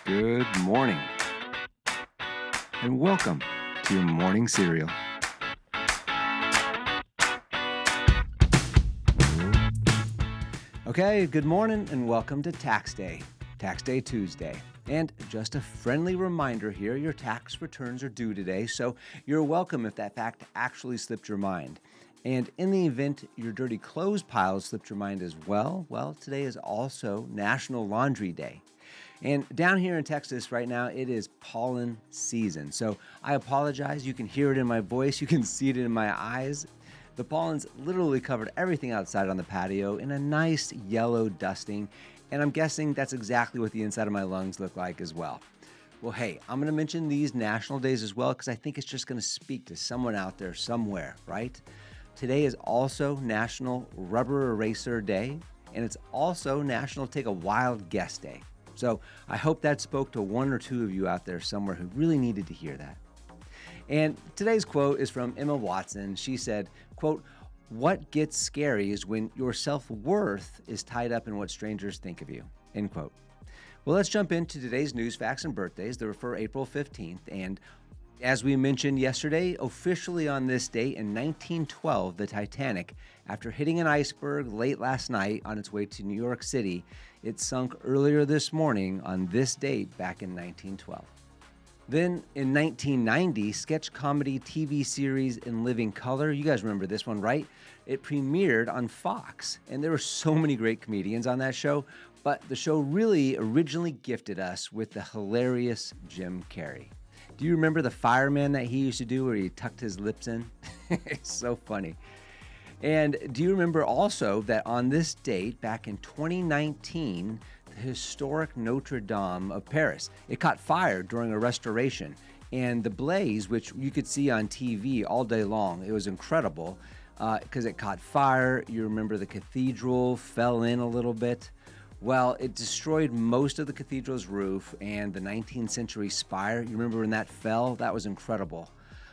Good morning, and welcome to your morning cereal. Okay, good morning, and welcome to Tax Day Tuesday. And just a friendly reminder here, your tax returns are due today, so you're welcome if that fact actually slipped your mind. And in the event your dirty clothes pile slipped your mind as well, today is also National Laundry Day. And down here in Texas right now, it is pollen season. So I apologize. You can hear it in my voice. You can see it in my eyes. The pollen's literally covered everything outside on the patio in a nice yellow dusting. And I'm guessing that's exactly what the inside of my lungs look like as well. Well, hey, I'm going to mention these national days as well because I think it's just going to speak to someone out there somewhere, right? Today is also National Rubber Eraser Day, and it's also National Take a Wild Guess Day. So I hope that spoke to one or two of you out there somewhere who really needed to hear that. And today's quote is from Emma Watson. She said, quote, "What gets scary is when your self-worth is tied up in what strangers think of you," end quote. Well, let's jump into today's news, facts, and birthdays. They were for April 15th. And as we mentioned yesterday, officially on this date in 1912, the Titanic, after hitting an iceberg late last night on its way to New York City, it sunk earlier this morning on this date back in 1912. Then in 1990, sketch comedy TV series In Living Color, you guys remember this one, right? It premiered on Fox, and there were so many great comedians on that show, but the show really originally gifted us with the hilarious Jim Carrey. Do you remember the fireman that he used to do where he tucked his lips in? It's so funny. And do you remember also that on this date, back in 2019, the historic Notre Dame of Paris, it caught fire during a restoration. And the blaze, which you could see on TV all day long, it was incredible because it caught fire. You remember the cathedral fell in a little bit. Well, it destroyed most of the cathedral's roof and the 19th century spire. You remember when that fell? That was incredible.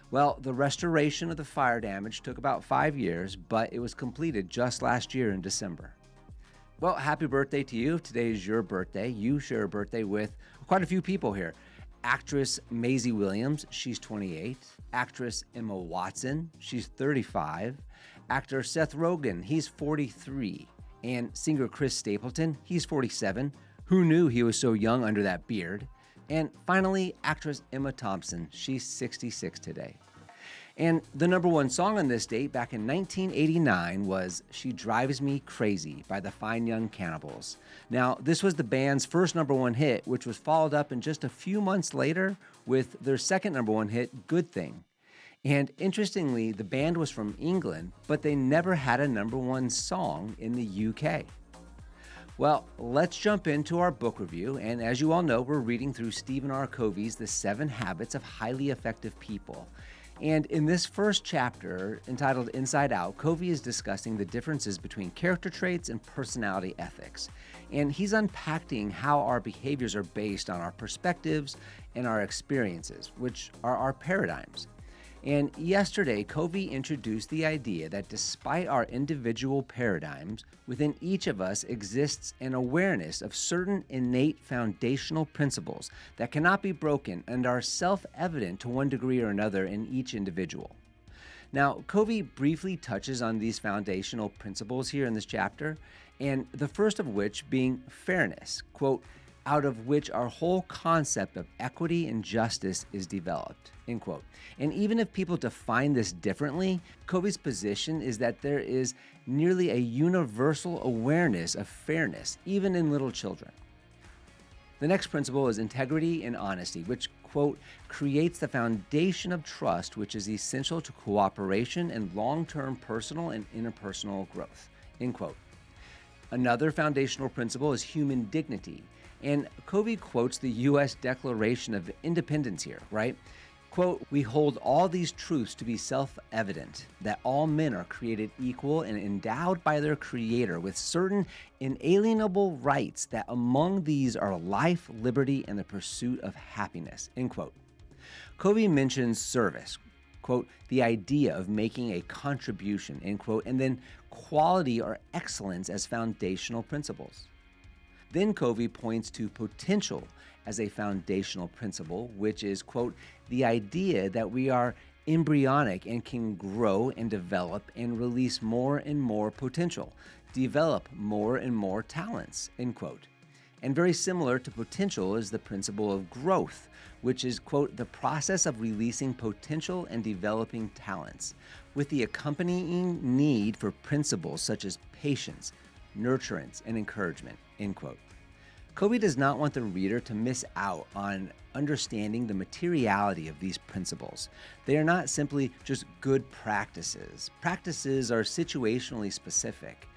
Well, the restoration of the fire damage took about 5 years, but it was completed just last year in December. Well, happy birthday to you. Today is your birthday. You share a birthday with quite a few people here. Actress Maisie Williams, she's 28. Actress Emma Watson, she's 35. Actor Seth Rogen, he's 43. And singer Chris Stapleton, he's 47. Who knew he was so young under that beard? And finally, actress Emma Thompson, she's 66 today. And the number one song on this date back in 1989 was She Drives Me Crazy by the Fine Young Cannibals. Now, this was the band's first number one hit, which was followed up in just a few months later with their second number one hit, Good Thing. And interestingly, the band was from England, but they never had a number one song in the UK. Well, let's jump into our book review. And as you all know, we're reading through Stephen R. Covey's The 7 Habits of Highly Effective People. And in this first chapter, entitled Inside Out, Covey is discussing the differences between character traits and personality ethics. And he's unpacking how our behaviors are based on our perspectives and our experiences, which are our paradigms. And yesterday, Covey introduced the idea that despite our individual paradigms, within each of us exists an awareness of certain innate foundational principles that cannot be broken and are self-evident to one degree or another in each individual. Now, Covey briefly touches on these foundational principles here in this chapter, and the first of which being fairness, quote, out of which our whole concept of equity and justice is developed, end quote. And even if people define this differently, Covey's position is that there is nearly a universal awareness of fairness, even in little children. The next principle is integrity and honesty, which, quote, creates the foundation of trust, which is essential to cooperation and long-term personal and interpersonal growth, end quote. Another foundational principle is human dignity. And Covey quotes the U.S. Declaration of Independence here, right? Quote, we hold all these truths to be self-evident, that all men are created equal and endowed by their Creator with certain inalienable rights, that among these are life, liberty, and the pursuit of happiness, end quote. Covey mentions service, quote, the idea of making a contribution, end quote, and then quality or excellence as foundational principles. Then Covey points to potential as a foundational principle, which is, quote, the idea that we are embryonic and can grow and develop and release more and more potential, develop more and more talents, end quote. And very similar to potential is the principle of growth, which is, quote, the process of releasing potential and developing talents, with the accompanying need for principles such as patience, nurturance, and encouragement, end quote. Covey does not want the reader to miss out on understanding the materiality of these principles. They are not simply just good practices. Practices are situationally specific.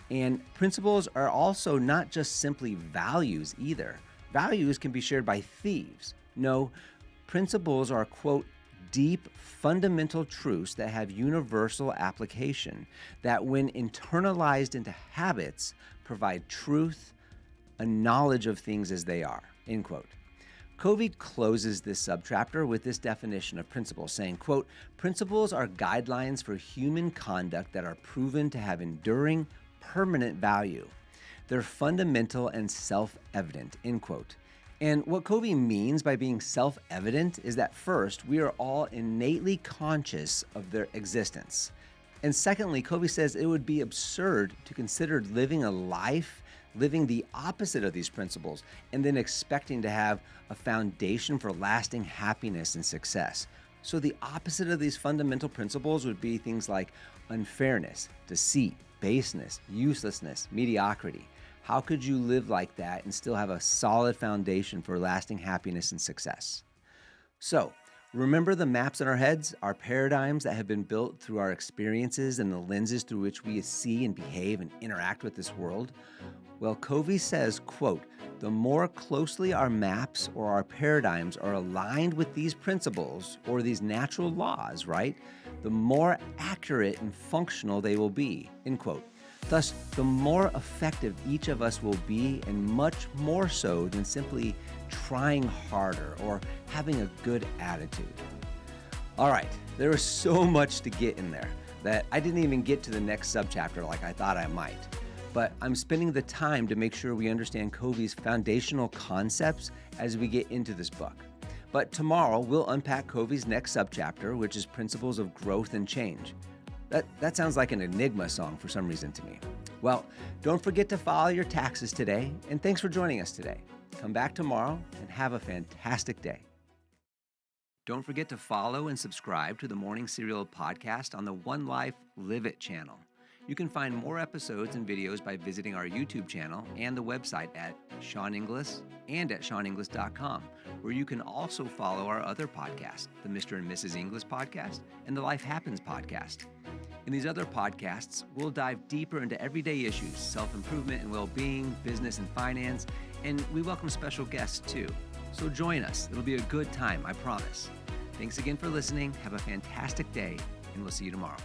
And principles are also not just simply values either. Values can be shared by thieves. No, principles are, quote, deep, fundamental truths that have universal application, that when internalized into habits, provide truth, a knowledge of things as they are, end quote. Covey closes this subchapter with this definition of principles, saying, quote, principles are guidelines for human conduct that are proven to have enduring, permanent value. They're fundamental and self-evident, end quote. And what Covey means by being self-evident is that first, we are all innately conscious of their existence. And secondly, Covey says it would be absurd to consider living a life living the opposite of these principles and then expecting to have a foundation for lasting happiness and success. So the opposite of these fundamental principles would be things like unfairness, deceit, baseness, uselessness, mediocrity. How could you live like that and still have a solid foundation for lasting happiness and success? So, remember the maps in our heads, our paradigms that have been built through our experiences and the lenses through which we see and behave and interact with this world? Well, Covey says, quote, the more closely our maps or our paradigms are aligned with these principles or these natural laws, right, the more accurate and functional they will be, end quote. Thus, the more effective each of us will be, and much more so than simply trying harder or having a good attitude. All right, there is so much to get in there that I didn't even get to the next subchapter like I thought I might. But I'm spending the time to make sure we understand Covey's foundational concepts as we get into this book. But tomorrow, we'll unpack Covey's next subchapter, which is Principles of Growth and Change. That sounds like an Enigma song for some reason to me. Well, don't forget to file your taxes today, and thanks for joining us today. Come back tomorrow and have a fantastic day. Don't forget to follow and subscribe to the Morning Serial podcast on the One Life Live It channel. You can find more episodes and videos by visiting our YouTube channel and the website at Sean Inglis and at SeanInglis.com, where you can also follow our other podcasts, the Mr. and Mrs. Inglis podcast and the Life Happens podcast. In these other podcasts, we'll dive deeper into everyday issues, self-improvement and well-being, business and finance, and we welcome special guests too. So join us. It'll be a good time, I promise. Thanks again for listening. Have a fantastic day, and we'll see you tomorrow.